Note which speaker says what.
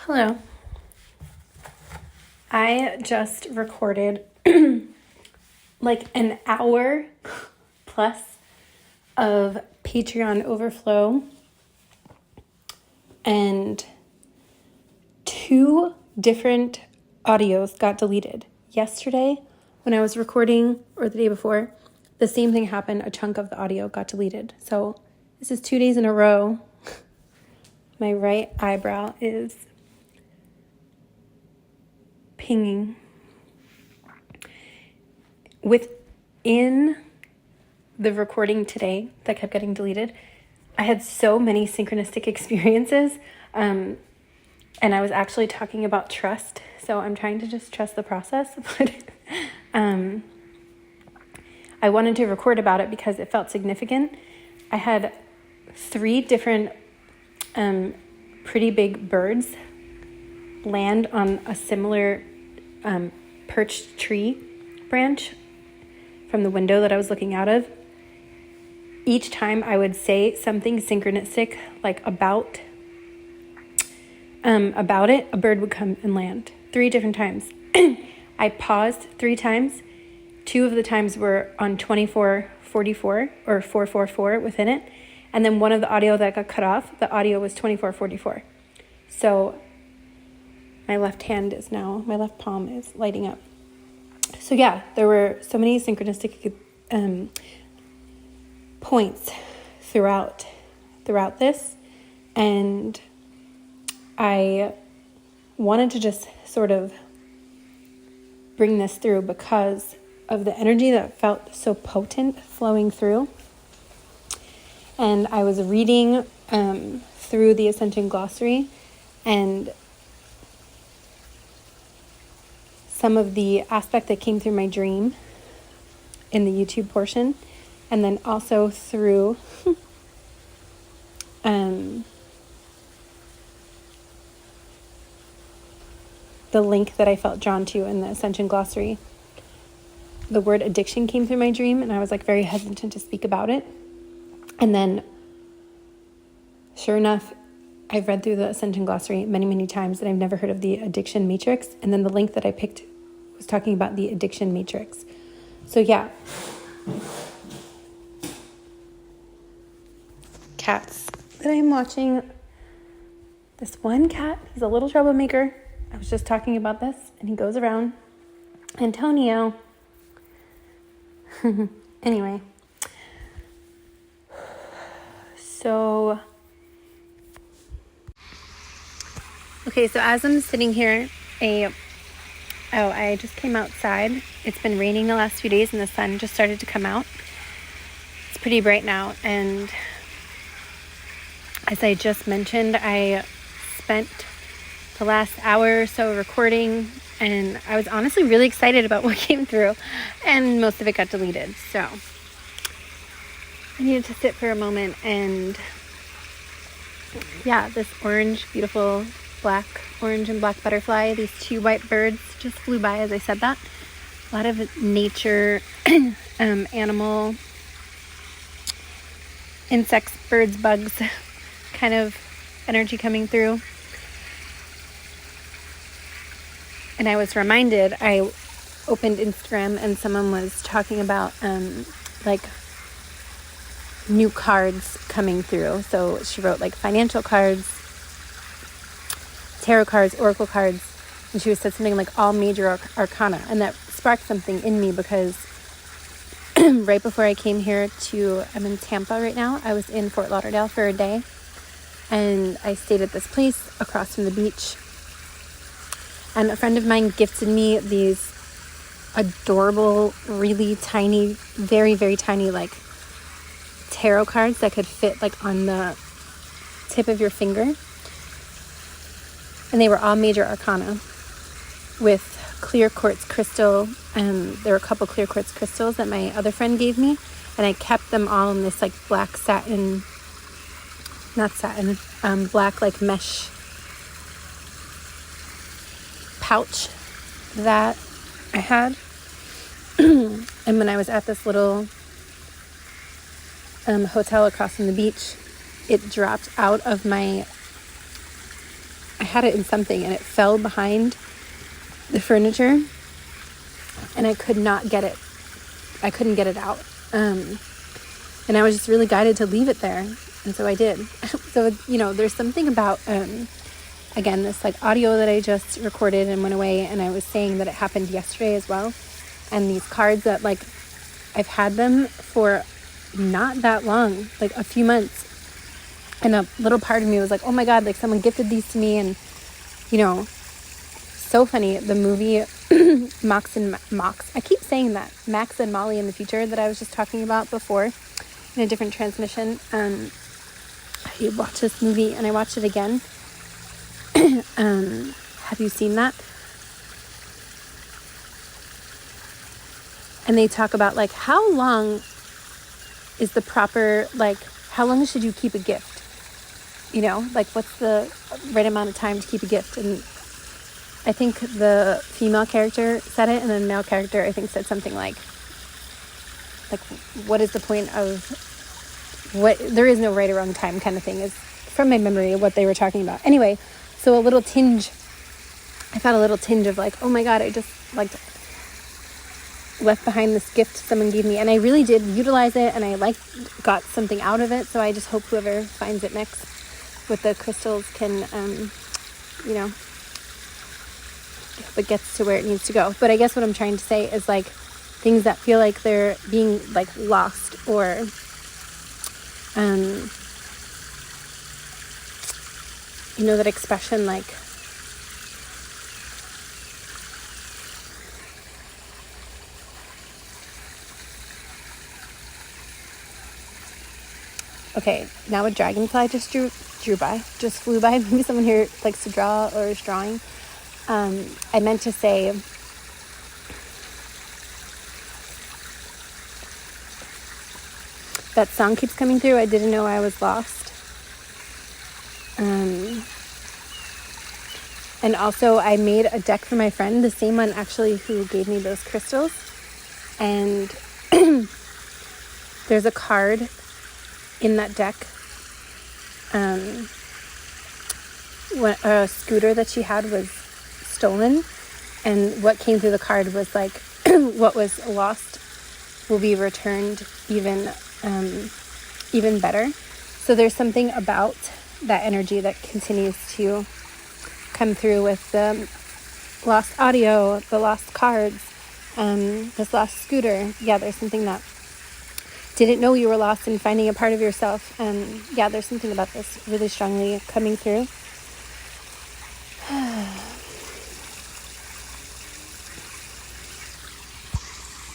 Speaker 1: Hello. I just recorded like an hour plus of Patreon overflow, and 2 different audios got deleted. Yesterday when I was recording, or the day before, the same thing happened. A chunk of the audio got deleted. So this is 2 days in a row. My right eyebrow is pinging. Within the recording today that kept getting deleted, I had so many synchronistic experiences, and I was actually talking about trust, so I'm trying to just trust the process, but I wanted to record about it because it felt significant. I had 3 different pretty big birds land on a similar perched tree branch from the window that I was looking out of. Each time I would say something synchronistic, like about it, a bird would come and land 3 different times. I paused 3 times. 2 of the times were on 2444 or 444 within it. And then one of the audio that got cut off, the audio was 2444. So my left palm is lighting up. So yeah, there were so many synchronistic points throughout this, and I wanted to just sort of bring this through because of the energy that felt so potent flowing through. And I was reading through the Ascension Glossary, and some of the aspect that came through my dream in the YouTube portion, and then also through the link that I felt drawn to in the Ascension Glossary. The word addiction came through my dream, and I was like very hesitant to speak about it. And then, sure enough, I've read through the Ascension Glossary many, many times, and I've never heard of the addiction matrix. And then the link that I picked was talking about the addiction matrix. So yeah. Cats that I'm watching. This one cat, he's a little troublemaker. I was just talking about this, and he goes around. Antonio. Anyway. So, okay, so as I'm sitting here, I just came outside. It's been raining the last few days, and the sun just started to come out. It's pretty bright now, and as I just mentioned, I spent the last hour or so recording, and I was honestly really excited about what came through, and most of it got deleted, so I needed to sit for a moment. And yeah, this beautiful orange and black butterfly, these 2 white birds just flew by as I said that. A lot of nature, animal, insects, birds, bugs kind of energy coming through. And I was reminded, I opened Instagram and someone was talking about like new cards coming through. So she wrote like financial cards, tarot cards, oracle cards, and she said something like all major arcana, and that sparked something in me because right before I came here I'm in Tampa right now. I was in Fort Lauderdale for a day, and I stayed at this place across from the beach, and a friend of mine gifted me these adorable, really tiny, very, very tiny, like tarot cards that could fit like on the tip of your finger. And they were all major arcana with clear quartz crystal. There were a couple clear quartz crystals that my other friend gave me, and I kept them all in this like black black like mesh pouch that I had. And when I was at this little hotel across from the beach, it dropped out of my I had it in something and it fell behind the furniture and I could not get it. I couldn't get it out. And I was just really guided to leave it there. And so I did. So, you know, there's something about, again, this like audio that I just recorded and went away. And I was saying that it happened yesterday as well. And these cards that like, I've had them for not that long, like a few months. And a little part of me was like, oh my God, like someone gifted these to me. And, you know, so funny. The movie Max, I keep saying that, Max and Molly in the Future, that I was just talking about before in a different transmission. I watched this movie and I watched it again. Have you seen that? And they talk about like how long is the proper, like how long should you keep a gift? You know, like what's the right amount of time to keep a gift? And I think the female character said it, and the male character, I think, said something like, what is the point of what, there is no right or wrong time kind of thing, is from my memory of what they were talking about. Anyway, so I felt a little tinge of like, oh my God, I just like left behind this gift someone gave me, and I really did utilize it, and I got something out of it. So I just hope whoever finds it next with the crystals can, you know, hope it gets to where it needs to go. But I guess what I'm trying to say is like things that feel like they're being like lost, or you know, that expression like okay, now a dragonfly just flew by. Maybe someone here likes to draw or is drawing. I meant to say that song keeps coming through. I didn't know I was lost. And also I made a deck for my friend, the same one actually who gave me those crystals. And there's a card in that deck. When a scooter that she had was stolen, and what came through the card was like, what was lost will be returned even better. So there's something about that energy that continues to come through with the lost audio, the lost cards, this lost scooter. Yeah, there's something that didn't know you were lost and finding a part of yourself. Yeah, there's something about this really strongly coming through.